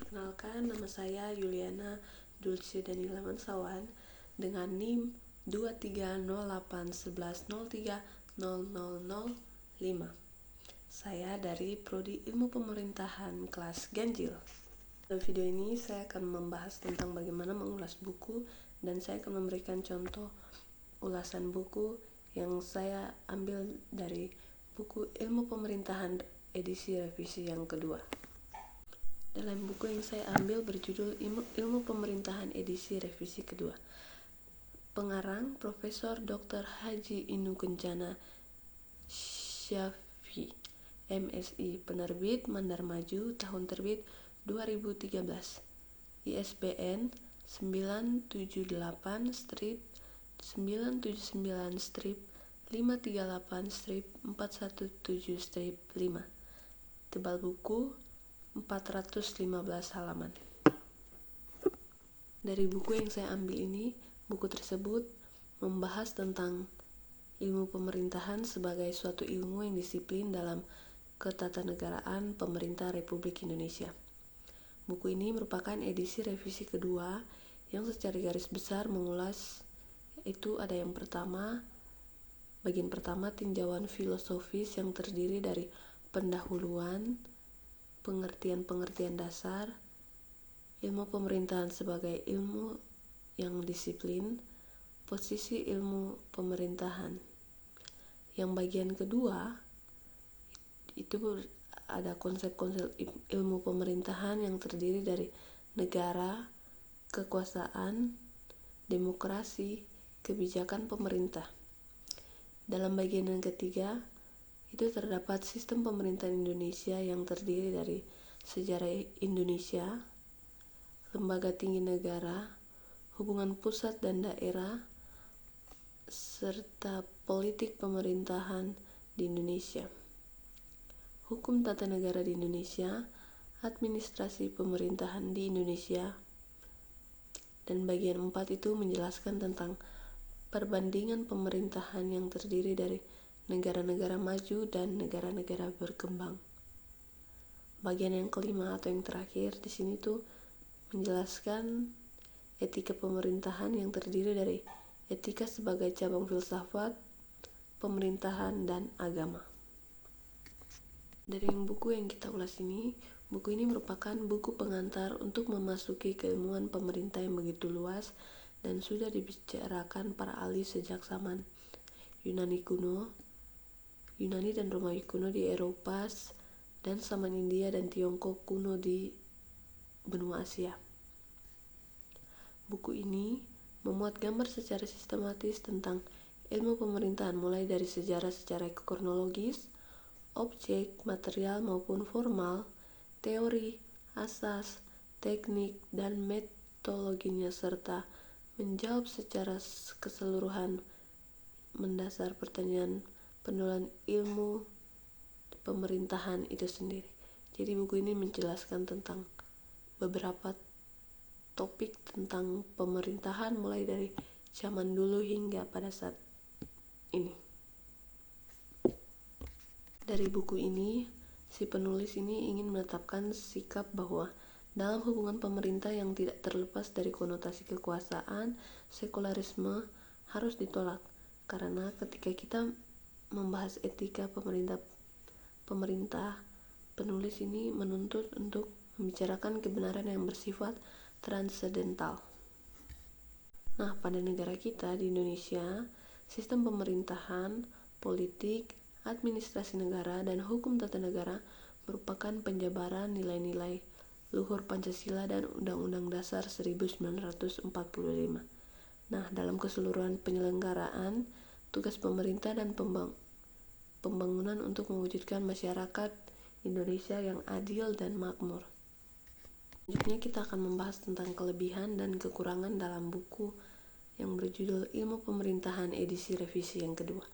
Perkenalkan, nama saya Yuliana Dulce Danila Mansawan dengan NIM 2308110300005. Saya dari Prodi Ilmu Pemerintahan kelas Ganjil. Dalam video ini saya akan membahas tentang bagaimana mengulas buku, dan saya akan memberikan contoh ulasan buku yang saya ambil dari buku Ilmu Pemerintahan edisi revisi yang kedua. Dalam buku yang saya ambil berjudul Ilmu Pemerintahan edisi revisi kedua. Pengarang Profesor Dr. Haji Inu Kencana Syafi, MSI. Penerbit Mandar Maju, tahun terbit 2013. ISBN 979-538-517-5. Tebal buku 415 halaman. Dari buku yang saya ambil ini, buku tersebut membahas tentang ilmu pemerintahan sebagai suatu ilmu yang disiplin dalam ketatanegaraan pemerintah Republik Indonesia. Buku ini merupakan edisi revisi kedua yang secara garis besar mengulas, itu ada yang pertama, bagian pertama tinjauan filosofis yang terdiri dari pendahuluan, pengertian-pengertian dasar, ilmu pemerintahan sebagai ilmu yang disiplin, posisi ilmu pemerintahan. Yang bagian kedua, itu ada konsep-konsep ilmu pemerintahan yang terdiri dari negara, kekuasaan, demokrasi, kebijakan pemerintah. Dalam bagian yang ketiga, itu terdapat sistem pemerintahan Indonesia yang terdiri dari sejarah Indonesia, lembaga tinggi negara, hubungan pusat dan daerah, serta politik pemerintahan di Indonesia, hukum tata negara di Indonesia, administrasi pemerintahan di Indonesia. Dan bagian 4 itu menjelaskan tentang perbandingan pemerintahan yang terdiri dari negara-negara maju dan negara-negara berkembang. Bagian yang kelima atau yang terakhir di sini tuh menjelaskan etika pemerintahan yang terdiri dari etika sebagai cabang filsafat, pemerintahan, dan agama. Dari buku yang kita ulas ini, buku ini merupakan buku pengantar untuk memasuki keilmuan pemerintah yang begitu luas dan sudah dibicarakan para ahli sejak zaman Yunani dan Romawi kuno di Eropa, dan zaman India dan Tiongkok kuno di benua Asia. Buku ini memuat gambar secara sistematis tentang ilmu pemerintahan, mulai dari sejarah secara kronologis, objek, material maupun formal, teori, asas, teknik, dan metodologinya, serta menjawab secara keseluruhan mendasar pertanyaan penilaian ilmu pemerintahan itu sendiri. Jadi buku ini menjelaskan tentang beberapa topik tentang pemerintahan mulai dari zaman dulu hingga pada saat ini. Dari buku ini, si penulis ini ingin menetapkan sikap bahwa dalam hubungan pemerintah yang tidak terlepas dari konotasi kekuasaan, sekularisme harus ditolak. Karena ketika kita membahas etika pemerintah, penulis ini menuntut untuk membicarakan kebenaran yang bersifat transendental. Nah, pada negara kita di Indonesia, sistem pemerintahan, politik, administrasi negara, dan hukum tata negara merupakan penjabaran nilai-nilai luhur Pancasila dan Undang-Undang Dasar 1945. Nah, dalam keseluruhan penyelenggaraan tugas pemerintah dan pembangunan untuk mewujudkan masyarakat Indonesia yang adil dan makmur. Selanjutnya kita akan membahas tentang kelebihan dan kekurangan dalam buku yang berjudul Ilmu Pemerintahan edisi revisi yang kedua.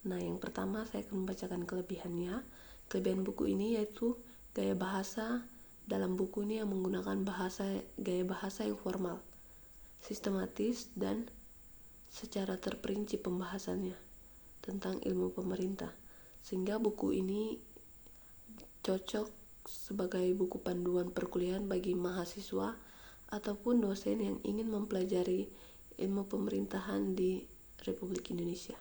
Nah, yang pertama saya akan membacakan kelebihannya. Kelebihan buku ini yaitu gaya bahasa dalam buku ini yang menggunakan gaya bahasa yang formal, sistematis, dan secara terperinci pembahasannya tentang ilmu pemerintah, sehingga buku ini cocok sebagai buku panduan perkuliahan bagi mahasiswa ataupun dosen yang ingin mempelajari ilmu pemerintahan di Republik Indonesia.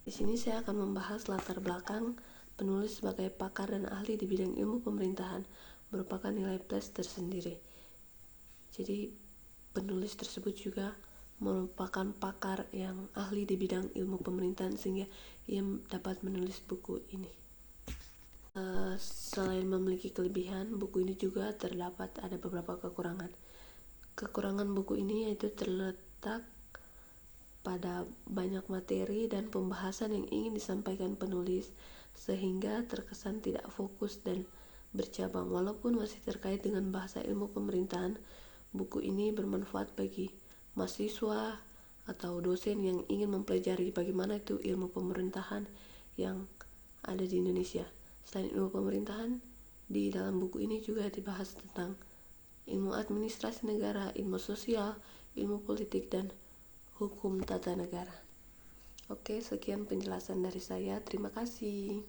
Di sini saya akan membahas latar belakang penulis sebagai pakar dan ahli di bidang ilmu pemerintahan merupakan nilai plus tersendiri. Jadi penulis tersebut juga merupakan pakar yang ahli di bidang ilmu pemerintahan sehingga ia dapat menulis buku ini. Selain memiliki kelebihan, buku ini juga terdapat ada beberapa kekurangan. Kekurangan buku ini yaitu terletak pada banyak materi dan pembahasan yang ingin disampaikan penulis sehingga terkesan tidak fokus dan bercabang. Walaupun masih terkait dengan bahasa ilmu pemerintahan, buku ini bermanfaat bagi mahasiswa atau dosen yang ingin mempelajari bagaimana itu ilmu pemerintahan yang ada di Indonesia. Selain ilmu pemerintahan, di dalam buku ini juga dibahas tentang ilmu administrasi negara, ilmu sosial, ilmu politik, dan hukum tata negara. Oke, sekian penjelasan dari saya. Terima kasih.